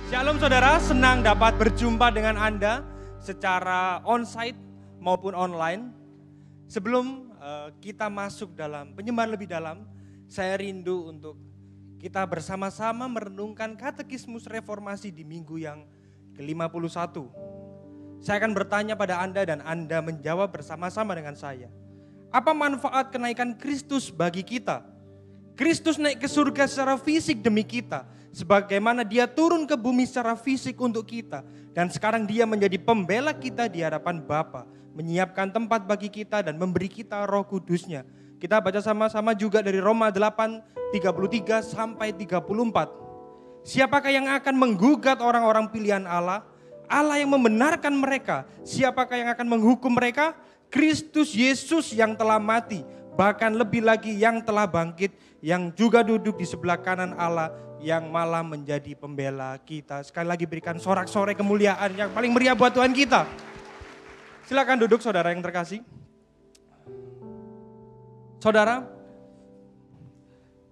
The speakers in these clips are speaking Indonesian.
Shalom saudara, senang dapat berjumpa dengan Anda secara onsite maupun online. Sebelum kita masuk dalam penyembahan lebih dalam, saya rindu untuk kita bersama-sama merenungkan katekismus reformasi di minggu yang ke-51. Saya akan bertanya pada Anda dan Anda menjawab bersama-sama dengan saya. Apa manfaat kenaikan Kristus bagi kita? Kristus naik ke surga secara fisik demi kita, sebagaimana dia turun ke bumi secara fisik untuk kita. Dan sekarang dia menjadi pembela kita di hadapan Bapa, menyiapkan tempat bagi kita dan memberi kita Roh Kudus-Nya. Kita baca sama-sama juga dari Roma 8:33 sampai 34. Siapakah yang akan menggugat orang-orang pilihan Allah? Allah yang membenarkan mereka. Siapakah yang akan menghukum mereka? Kristus Yesus yang telah mati, bahkan lebih lagi yang telah bangkit, yang juga duduk di sebelah kanan Allah, yang malah menjadi pembela kita. Sekali lagi berikan sorak-sorai kemuliaan yang paling meriah buat Tuhan kita. Silakan duduk saudara yang terkasih. Saudara,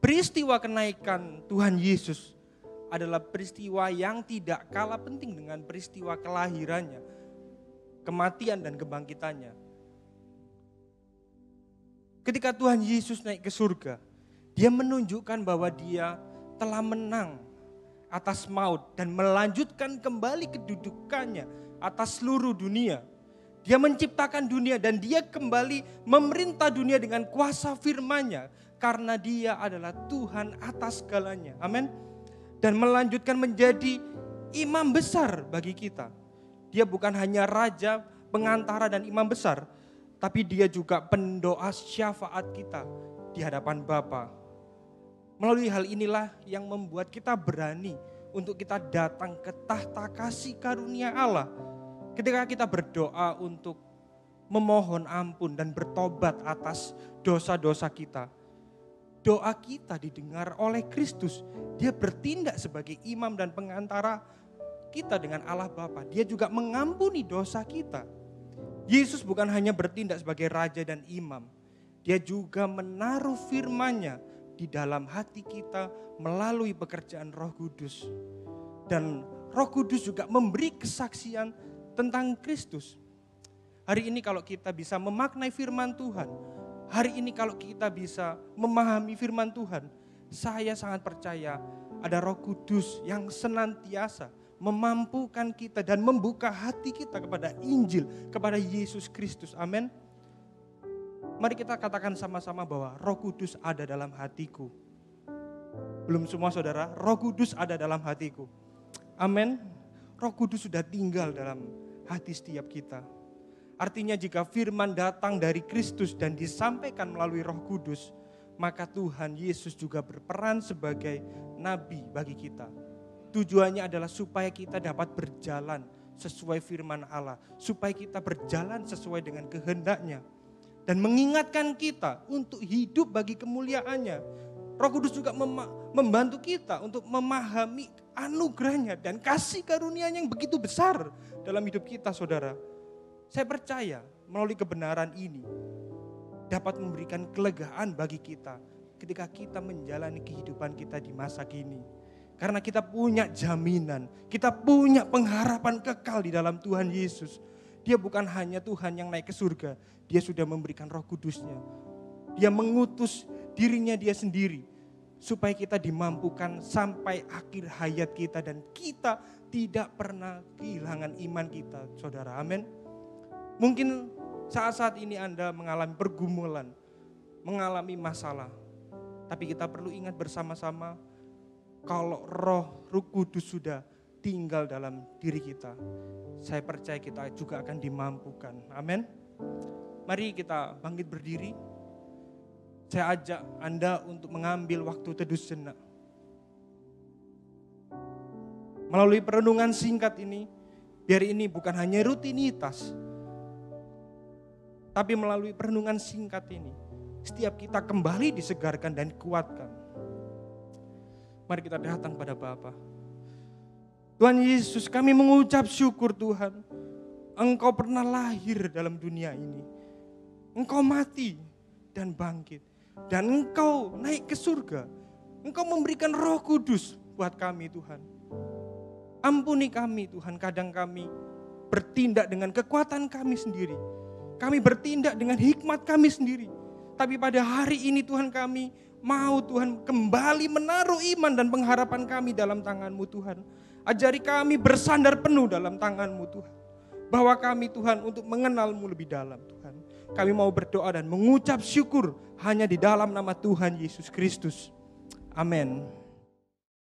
peristiwa kenaikan Tuhan Yesus adalah peristiwa yang tidak kalah penting dengan peristiwa kelahirannya, kematian dan kebangkitannya. Ketika Tuhan Yesus naik ke surga, dia menunjukkan bahwa dia telah menang atas maut dan melanjutkan kembali kedudukannya atas seluruh dunia. Dia menciptakan dunia dan dia kembali memerintah dunia dengan kuasa firman-Nya karena dia adalah Tuhan atas segalanya. Amin. Dan melanjutkan menjadi imam besar bagi kita. Dia bukan hanya raja, pengantara dan imam besar, tapi dia juga pendoa syafaat kita di hadapan Bapa. Melalui hal inilah yang membuat kita berani untuk kita datang ke tahta kasih karunia Allah. Ketika kita berdoa untuk memohon ampun dan bertobat atas dosa-dosa kita. Doa kita didengar oleh Kristus. Dia bertindak sebagai imam dan pengantara kita dengan Allah Bapa. Dia juga mengampuni dosa kita. Yesus bukan hanya bertindak sebagai raja dan imam. Dia juga menaruh firman-Nya di dalam hati kita melalui pekerjaan Roh Kudus. Dan Roh Kudus juga memberi kesaksian tentang Kristus. Hari ini kalau kita bisa memaknai firman Tuhan, hari ini kalau kita bisa memahami firman Tuhan, saya sangat percaya ada Roh Kudus yang senantiasa memampukan kita dan membuka hati kita kepada Injil, kepada Yesus Kristus. Amin. Mari kita katakan sama-sama bahwa Roh Kudus ada dalam hatiku. Belum semua saudara, Roh Kudus ada dalam hatiku. Amin. Roh Kudus sudah tinggal dalam hati setiap kita. Artinya jika firman datang dari Kristus dan disampaikan melalui Roh Kudus, maka Tuhan Yesus juga berperan sebagai nabi bagi kita. Tujuannya adalah supaya kita dapat berjalan sesuai firman Allah. Supaya kita berjalan sesuai dengan kehendak-Nya. Dan mengingatkan kita untuk hidup bagi kemuliaan-Nya. Roh Kudus juga membantu kita untuk memahami anugerah-Nya dan kasih karunia-Nya yang begitu besar dalam hidup kita saudara. Saya percaya melalui kebenaran ini dapat memberikan kelegaan bagi kita ketika kita menjalani kehidupan kita di masa kini. Karena kita punya jaminan, kita punya pengharapan kekal di dalam Tuhan Yesus. Dia bukan hanya Tuhan yang naik ke surga, dia sudah memberikan Roh Kudus-Nya. Dia mengutus dirinya dia sendiri, supaya kita dimampukan sampai akhir hayat kita dan kita tidak pernah kehilangan iman kita, saudara. Amin. Mungkin saat-saat ini Anda mengalami pergumulan, mengalami masalah. Tapi kita perlu ingat bersama-sama, kalau Roh Kudus sudah tinggal dalam diri kita, saya percaya kita juga akan dimampukan. Amin. Mari kita bangkit berdiri. Saya ajak Anda untuk mengambil waktu teduh sejenak. Melalui perenungan singkat ini, biar ini bukan hanya rutinitas, tapi melalui perenungan singkat ini, setiap kita kembali disegarkan dan dikuatkan. Mari kita datang pada Bapa. Tuhan Yesus, kami mengucap syukur Tuhan. Engkau pernah lahir dalam dunia ini. Engkau mati dan bangkit. Dan Engkau naik ke surga. Engkau memberikan Roh Kudus buat kami Tuhan. Ampuni kami Tuhan, kadang kami bertindak dengan kekuatan kami sendiri. Kami bertindak dengan hikmat kami sendiri. Tapi pada hari ini Tuhan, kami mau Tuhan kembali menaruh iman dan pengharapan kami dalam tangan-Mu Tuhan. Ajari kami bersandar penuh dalam tangan-Mu Tuhan. Bahwa kami Tuhan untuk mengenal-Mu lebih dalam Tuhan. Kami mau berdoa dan mengucap syukur hanya di dalam nama Tuhan Yesus Kristus. Amin.